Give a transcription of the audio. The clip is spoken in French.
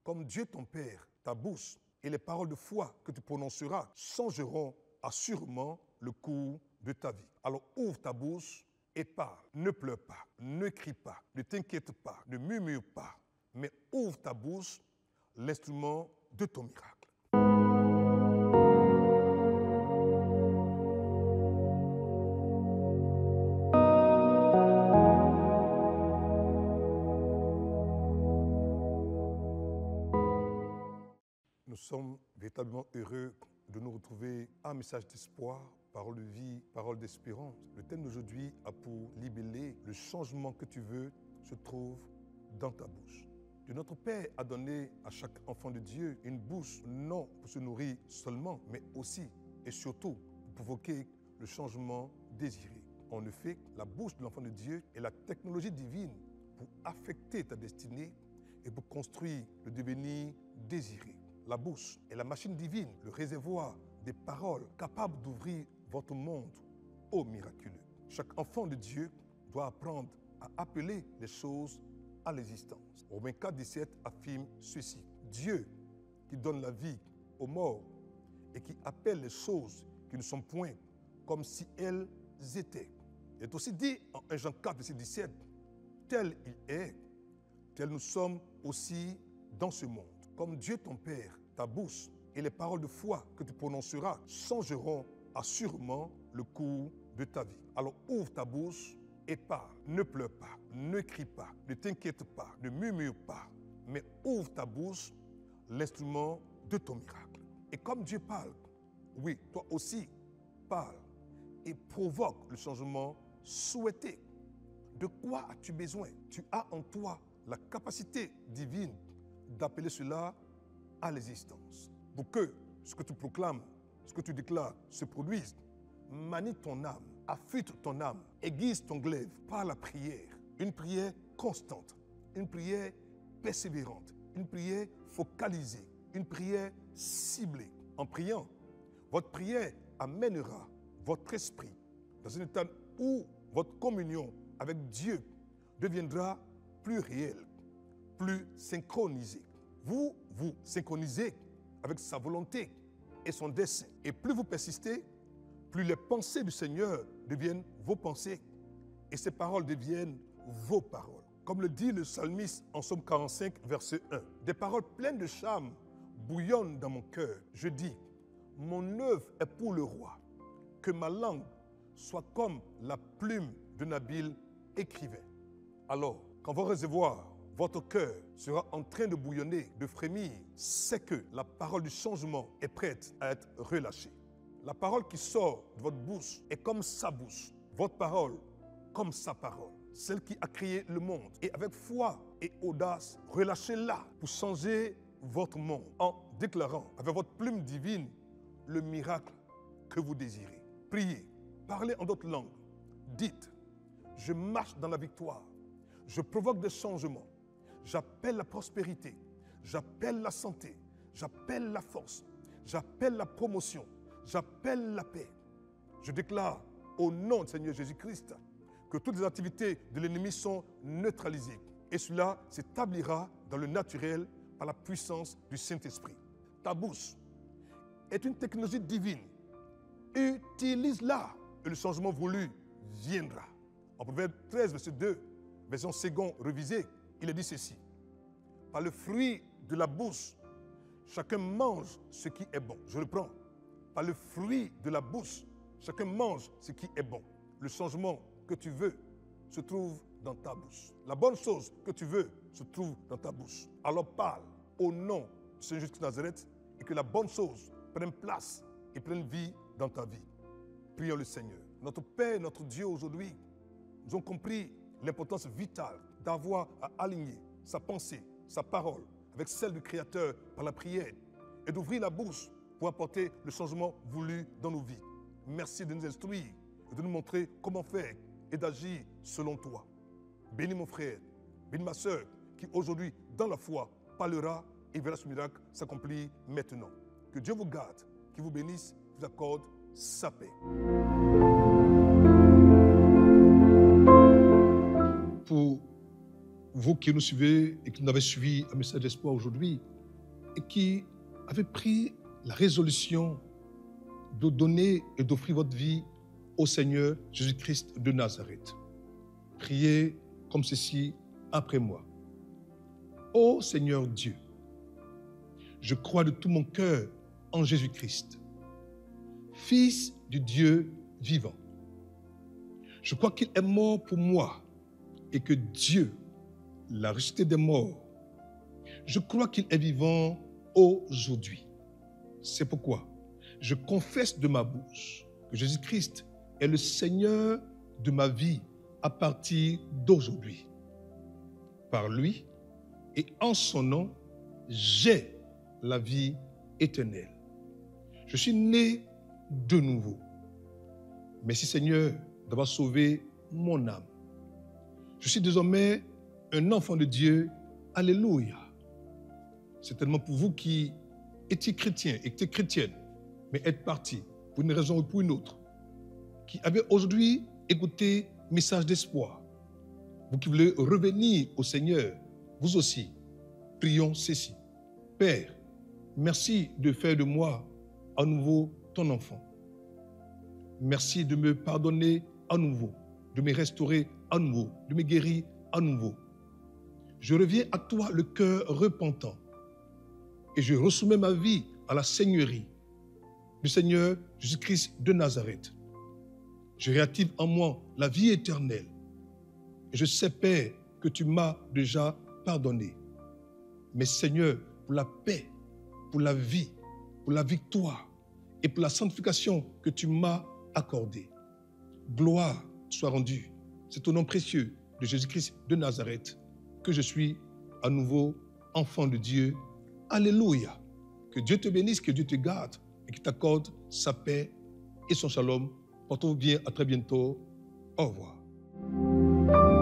Comme Dieu ton Père, ta bouche et les paroles de foi que tu prononceras changeront assurément le cours de ta vie. Alors ouvre ta bouche et parle. Ne pleure pas, ne crie pas, ne t'inquiète pas, ne murmure pas, mais ouvre ta bouche, l'instrument de ton miracle. Nous sommes véritablement heureux de nous retrouver à un message d'espoir, parole de vie, parole d'espérance. Le thème d'aujourd'hui a pour libellé le changement que tu veux se trouve dans ta bouche. Dieu notre Père a donné à chaque enfant de Dieu une bouche, non pour se nourrir seulement, mais aussi et surtout pour provoquer le changement désiré. En effet, la bouche de l'enfant de Dieu est la technologie divine pour affecter ta destinée et pour construire le devenir désiré. La bouche est la machine divine, le réservoir des paroles capables d'ouvrir votre monde au miraculeux. Chaque enfant de Dieu doit apprendre à appeler les choses à l'existence. Romains 4, 17 affirme ceci. Dieu qui donne la vie aux morts et qui appelle les choses qui ne sont point comme si elles étaient. Il est aussi dit en 1 Jean 4, verset 17, tel il est, tel nous sommes aussi dans ce monde. Comme Dieu ton Père, ta bouche et les paroles de foi que tu prononceras changeront assurément le cours de ta vie. Alors ouvre ta bouche et parle. Ne pleure pas, ne crie pas, ne t'inquiète pas, ne murmure pas, mais ouvre ta bouche, l'instrument de ton miracle. Et comme Dieu parle, oui, toi aussi, parle et provoque le changement souhaité. De quoi as-tu besoin? Tu as en toi la capacité divine d'appeler cela à l'existence. Pour que ce que tu proclames, ce que tu déclares se produise, manie ton âme, affûte ton âme, aiguise ton glaive par la prière. Une prière constante, une prière persévérante, une prière focalisée, une prière ciblée. En priant, votre prière amènera votre esprit dans un état où votre communion avec Dieu deviendra plus réelle, plus synchronisée. Vous vous synchronisez avec sa volonté et son dessein. Et plus vous persistez, plus les pensées du Seigneur deviennent vos pensées et ses paroles deviennent vos paroles. Comme le dit le psalmiste en Psaume 45, verset 1. Des paroles pleines de charme bouillonnent dans mon cœur. Je dis, mon œuvre est pour le roi. Que ma langue soit comme la plume d'un habile écrivain. Alors, quand vos réservoirs, votre cœur sera en train de bouillonner, de frémir, c'est que la parole du changement est prête à être relâchée. La parole qui sort de votre bouche est comme sa bouche. Votre parole comme sa parole. Celle qui a créé le monde. Et avec foi et audace, relâchez-la pour changer votre monde en déclarant avec votre plume divine le miracle que vous désirez. Priez, parlez en d'autres langues. Dites, je marche dans la victoire. Je provoque des changements. J'appelle la prospérité, j'appelle la santé, j'appelle la force, j'appelle la promotion, j'appelle la paix. Je déclare au nom du Seigneur Jésus-Christ que toutes les activités de l'ennemi sont neutralisées et cela s'établira dans le naturel par la puissance du Saint-Esprit. Ta bouche est une technologie divine. Utilise-la et le changement voulu viendra. En Proverbe 13, verset 2, version seconde révisée, il est dit ceci. Par le fruit de la bouche, chacun mange ce qui est bon. Je reprends. Par le fruit de la bouche, chacun mange ce qui est bon. Le changement que tu veux se trouve dans ta bouche. La bonne chose que tu veux se trouve dans ta bouche. Alors parle au nom de Saint Jésus de Nazareth et que la bonne chose prenne place et prenne vie dans ta vie. Prions le Seigneur. Notre Père, notre Dieu, aujourd'hui, nous avons compris l'importance vitale d'avoir à aligner sa pensée, sa parole avec celle du Créateur par la prière et d'ouvrir la bouche pour apporter le changement voulu dans nos vies. Merci de nous instruire et de nous montrer comment faire et d'agir selon toi. Bénis mon frère, bénis ma soeur qui aujourd'hui, dans la foi, parlera et verra ce miracle s'accomplir maintenant. Que Dieu vous garde, qu'il vous bénisse, vous accorde sa paix. Pour vous qui nous suivez et qui nous avez suivi un message d'espoir aujourd'hui, et qui avez pris la résolution de donner et d'offrir votre vie au Seigneur Jésus-Christ de Nazareth. Priez comme ceci après moi. Ô Seigneur Dieu, je crois de tout mon cœur en Jésus-Christ, Fils du Dieu vivant. Je crois qu'il est mort pour moi et que Dieu l'a ressuscité des morts. Je crois qu'il est vivant aujourd'hui. C'est pourquoi je confesse de ma bouche que Jésus-Christ est le Seigneur de ma vie à partir d'aujourd'hui. Par lui et en son nom, j'ai la vie éternelle. Je suis né de nouveau. Merci Seigneur d'avoir sauvé mon âme. Je suis désormais un enfant de Dieu. Alléluia. C'est tellement pour vous qui étiez chrétiens et étiez chrétiennes, mais êtes partis pour une raison ou pour une autre, qui avez aujourd'hui écouté message d'espoir. Vous qui voulez revenir au Seigneur, vous aussi, prions ceci. Père, merci de faire de moi à nouveau ton enfant. Merci de me pardonner à nouveau, de me restaurer à nouveau, de me guérir à nouveau. Je reviens à toi le cœur repentant et je ressoumets ma vie à la Seigneurie du Seigneur Jésus-Christ de Nazareth. Je réactive en moi la vie éternelle et je sais, Père, que tu m'as déjà pardonné. Mais Seigneur, pour la paix, pour la vie, pour la victoire et pour la sanctification que tu m'as accordée, gloire soit rendue. C'est au nom précieux de Jésus-Christ de Nazareth que je suis à nouveau enfant de Dieu. Alléluia. Que Dieu te bénisse, que Dieu te garde et qu'il t'accorde sa paix et son shalom. Portez-vous bien, à très bientôt. Au revoir.